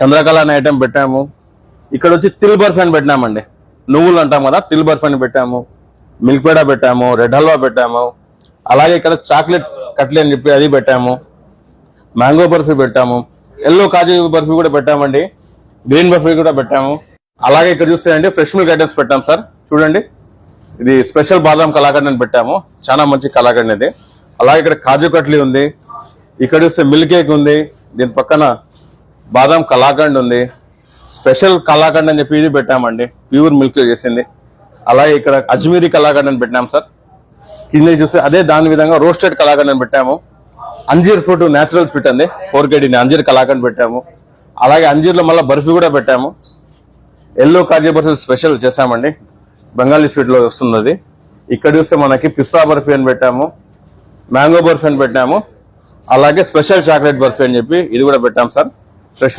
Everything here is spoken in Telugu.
చంద్రకళ అనే ఐటమ్ పెట్టాము. ఇక్కడ వచ్చి తిల్ బర్ఫీ అని పెట్టినామండి. నువ్వులు అంటాం కదా, తిల్ బర్ఫీ అని పెట్టాము. మిల్క్ పేడా పెట్టాము, రెడ్ హల్వా పెట్టాము. అలాగే ఇక్కడ చాక్లెట్ కట్లీ అని చెప్పి అది పెట్టాము. మ్యాంగో బర్ఫీ పెట్టాము. ఎల్లో కాజు బర్ఫీ కూడా పెట్టామండి. గ్రీన్ బర్ఫీ కూడా పెట్టాము. అలాగే ఇక్కడ చూస్తే అండి ఫ్రెష్ మిల్క్ ఐటమ్స్ పెట్టాము సార్. చూడండి, ఇది స్పెషల్ బాదాం కలాకండ్ అని పెట్టాము. చాలా మంచి కలాకండ్ ఇది. అలాగే ఇక్కడ కాజు కట్లీ ఉంది. ఇక్కడ చూస్తే మిల్క్ కేక్ ఉంది. దీని పక్కన బాదాం కలాకండ్ ఉంది. స్పెషల్ కలాకండ్ అని చెప్పి ఇది పెట్టామండి, ప్యూర్ మిల్క్ చేసింది. అలాగే ఇక్కడ అజ్మీరీ కలాకండ్ అని పెట్టాము సార్. కింద చూస్తే అదే దాని విధంగా రోస్టెడ్ కలాకండ్ అని పెట్టాము. అంజీర్ ఫ్రూట్ నేచురల్ స్వీట్ అండి, 4 kg అంజీర్ కలాకండ్ పెట్టాము. అలాగే అంజీర్లో మళ్ళీ బర్ఫీ కూడా పెట్టాము. ఎల్లో కాజు బర్ఫీ స్పెషల్ చేసామండి, బెంగాలీ స్వీట్ లో వస్తుంది అది. ఇక్కడ చూస్తే మనకి పిస్తా బర్ఫీ అని పెట్టాము, మ్యాంగో బర్ఫీ అని పెట్టాము. అలాగే స్పెషల్ చాక్లెట్ బర్ఫీ అని చెప్పి ఇది కూడా పెట్టాము సార్. ఫ్రెష్